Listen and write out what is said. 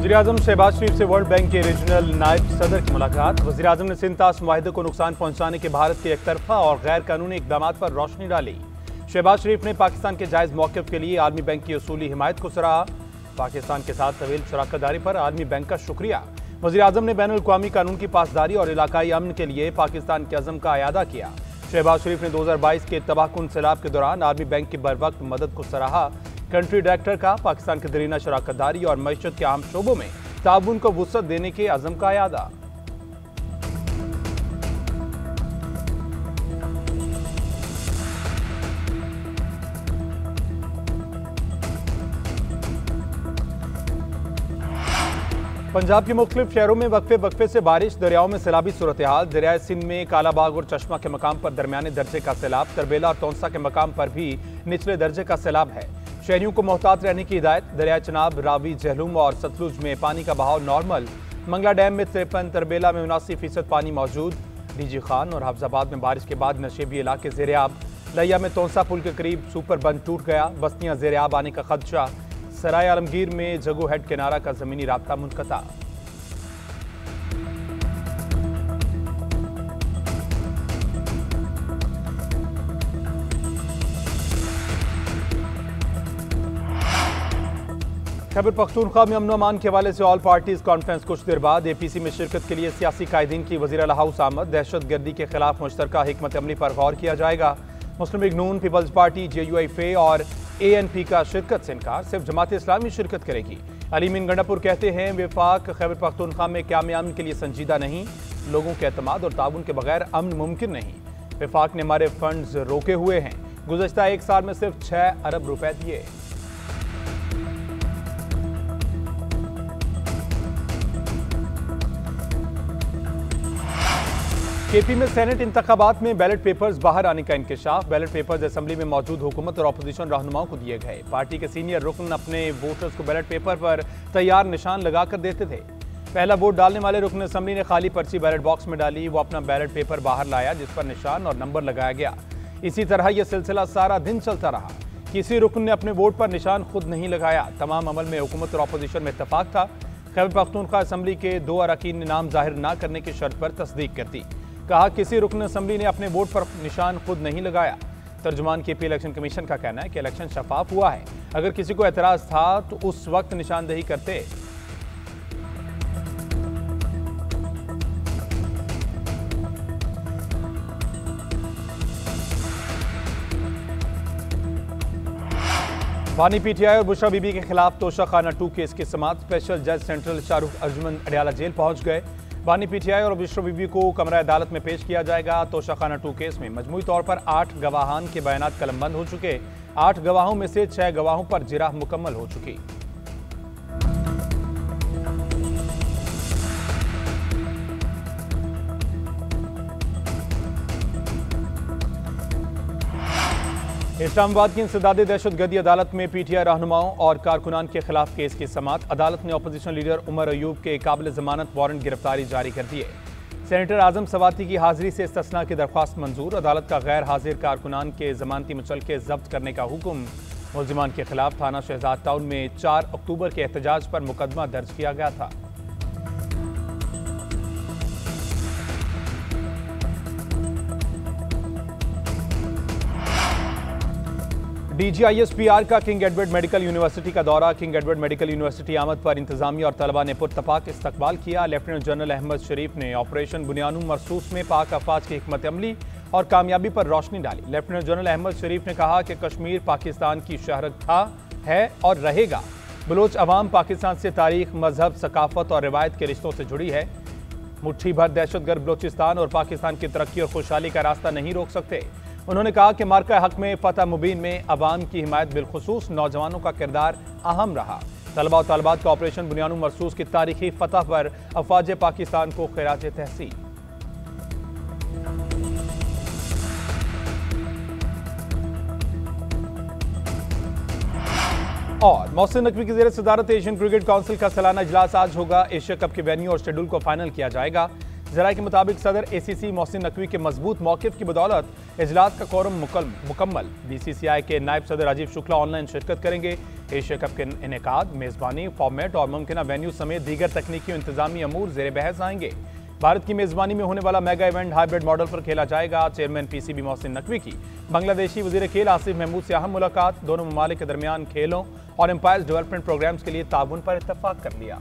वज़ीर-ए-आज़म शहबाज शरीफ से world bank के रीजनल नायब सदर की मुलाकात। वज़ीर-ए-आज़म ने सिंध-तास मुआहदे को नुकसान पहुंचाने के भारत के एकतरफा और गैर कानूनी इक़दामात पर रोशनी डाली। शहबाज शरीफ ने पाकिस्तान के जायज़ मौक़िफ़ के लिए आलमी बैंक की उसूली हिमायत को सराहा। पाकिस्तान के साथ तवील शराकतदारी पर आलमी बैंक का शुक्रिया। वज़ीर-ए-आज़म ने बैनुल-अक़वामी कानून की पासदारी और इलाकाई अमन के लिए पाकिस्तान के अज़म का अयादा किया। शहबाज शरीफ ने 2022 के तबाहकुन सैलाब के दौरान आर्मी बैंक की बरवक्त मदद को सराहा। कंट्री डायरेक्टर का पाकिस्तान के दरीना शराकतदारी और मईशत के अहम शोबों में ताउन को वुसअत देने के अज़म का अयादा। पंजाब के मुख्तलिफ शहरों में वक्फे से बारिश, दरियाओं में सैलाबी सूरत हाल। दरियाए सिंध में कालाबाग और चश्मा के मकाम पर दरमियाने दर्जे का सैलाब, तरबेला और तौंसा के मकाम पर भी निचले दर्जे का सैलाब है। शहरियों को मोहतात रहने की हिदायत। दरिया चनाब, रावी, जहलूम और सतलुज में पानी का बहाव नॉर्मल। मंगला डैम में 53, तरबेला में 79% पानी मौजूद। डीजी खान और हफ्जाबाद में बारिश के बाद नशेबी इलाके ज़ेर-ए-आब। लैया में तौंसा पुल के करीब सुपर बंद टूट गया, बस्तियां ज़ेर-ए-आब आने का खदशा। सराय आलमगीर में जगो हेड किनारा का ज़मीनी राब्ता मुनक़ता। खैबर पख्तूनख्वा में अमन-ओ-अमान के हवाले से ऑल पार्टीज़ कॉन्फ्रेंस कुछ देर बाद। APC में शिरकत के लिए सियासी कायदीन की वज़ीर आला हाउस आमद। दहशत गर्दी के खिलाफ मुश्तरका हिकमत अमली पर गौर किया जाएगा। मुस्लिम लीग नून, पीपल्स पार्टी, JUI और ANP का शिरकत से इनकार, सिर्फ जमात इस्लामी शिरकत करेगी। अली मीन गंडापुर कहते हैं विफाक खैबर पख्तूनख्वा में क़याम अमन के लिए संजीदा नहीं, लोगों के एतमाद और ताउन के बगैर अमन मुमकिन नहीं। विफाक ने हमारे फंड्स रोके हुए हैं, गुज़श्ता एक साल में सिर्फ 6 अरब रुपए दिए। KP में सेनेट इंतखाबात में बैलेट पेपर्स बाहर आने का इंकशाफ। बैलेट पेपर्स असेंबली में मौजूद हुकूमत और अपोजिशन रहनुमाओं को दिए गए। पार्टी के सीनियर रुकन अपने वोटर्स को बैलेट पेपर पर तैयार निशान लगाकर देते थे। पहला वोट डालने वाले रुकन असेंबली ने खाली पर्ची बैलेट बॉक्स में डाली। वो अपना बैलेट पेपर बाहर लाया जिस पर निशान और नंबर लगाया गया। इसी तरह यह सिलसिला सारा दिन चलता रहा। किसी रुकन ने अपने वोट पर निशान खुद नहीं लगाया। तमाम अमल में हुकूमत और अपोजिशन में इत्तफाक था। खैबर पख्तूनख्वा असेंबली के 2 अरकान ने नाम जाहिर न करने की शर्त पर तस्दीक कर दी। कहा किसी रुकन असेंबली ने अपने वोट पर निशान खुद नहीं लगाया। तर्जुमान KP इलेक्शन कमीशन का कहना है कि इलेक्शन शफाफ हुआ है। अगर किसी को एतराज था तो उस वक्त निशानदेही करते। बानी PTI और बुशरा बीबी के खिलाफ तोशाखाना 2 केस की समाअत। स्पेशल जज सेंट्रल शाहरुख अर्जुमन अडयाला जेल पहुंच गए। बानी PTI और बुशरा बीबी को कमरा अदालत में पेश किया जाएगा। तोशाखाना 2 केस में मजमूई तौर पर 8 गवाहान के बयानात कलमबंद हो चुके। 8 गवाहों में से 6 गवाहों पर जिराह मुकम्मल हो चुकी। इस्लामाबाद की इंसदादे दहशतगर्दी अदालत में PTI रहनुमाओं और कारकुनान के खिलाफ केस की समाअत। अदालत ने अपोजिशन लीडर उमर अयूब के काबिल जमानत वारंट गिरफ्तारी जारी कर दिए। सेनेटर आजम सवाती की हाजिरी से इस्तिस्ना की दरख्वास्त मंजूर। अदालत का गैर हाजिर कारकुनान के जमानती मुचलके जब्त करने का हुक्म। मुलजिमान के खिलाफ थाना शहजाद टाउन में 4 अक्टूबर के एहतजाज पर मुकदमा दर्ज किया गया था। DG ISPR का किंग एडवर्ड मेडिकल यूनिवर्सिटी का दौरा। किंग एडवर्ड मेडिकल यूनिवर्सिटी आमद पर इंतजामिया और तलबा ने पुरतपाक इस्तकबाल किया। लेफ्टिनेंट जनरल अहमद शरीफ ने ऑपरेशन बुनियानु मरसूस में पाक अफवाज की हिकमत अमली और कामयाबी पर रोशनी डाली। लेफ्टिनेंट जनरल अहमद शरीफ ने कहा कि कश्मीर पाकिस्तान की शहरत था, है और रहेगा। बलोच अवाम पाकिस्तान से तारीख, मजहब, सकाफत और रिवायत के रिश्तों से जुड़ी है। मुट्ठी भर दहशतगर्द बलोचिस्तान और पाकिस्तान की तरक्की और खुशहाली का रास्ता नहीं रोक सकते। उन्होंने कहा कि मार्का हक में फतह मुबीन में अवाम की हिमायत बिलखुसूस नौजवानों का किरदार अहम रहा। तलबा और तालिबात का ऑपरेशन बुनियानु मरसूस की तारीखी फतह पर अफवाज पाकिस्तान को खिराज तहसीन। और मोहसिन नकवी की ज़ेर सदारत एशियन क्रिकेट काउंसिल का सालाना इजलास आज होगा। एशिया कप के वेन्यू और शेड्यूल को फाइनल किया जाएगा। जराये के मुताबिक सदर ACC मोहसिन नकवी के मजबूत मौक़िफ़ की बदौलत इजलास का कोरम मुकम्मल। BCCI के नायब सदर राजीव शुक्ला ऑनलाइन शिरकत करेंगे। एशिया कप के इनेकाद, मेज़बानी, फॉर्मेट और मुमकिना वेन्यू समेत दीगर तकनीकी और इंतजामी अमूर ज़ेर बहस आएंगे। भारत की मेज़बानी में होने वाला मेगा इवेंट हाइब्रिड मॉडल पर खेला जाएगा। चेयरमैन PCB मोहसिन नकवी की बांग्लादेशी वज़ीर खेल आसिफ महमूद से अहम मुलाकात। दोनों ममालिक के दरमियान खेलों और एम्पायर्स डेवलपमेंट प्रोग्राम्स के लिए ताउन पर इत्तफाक कर लिया।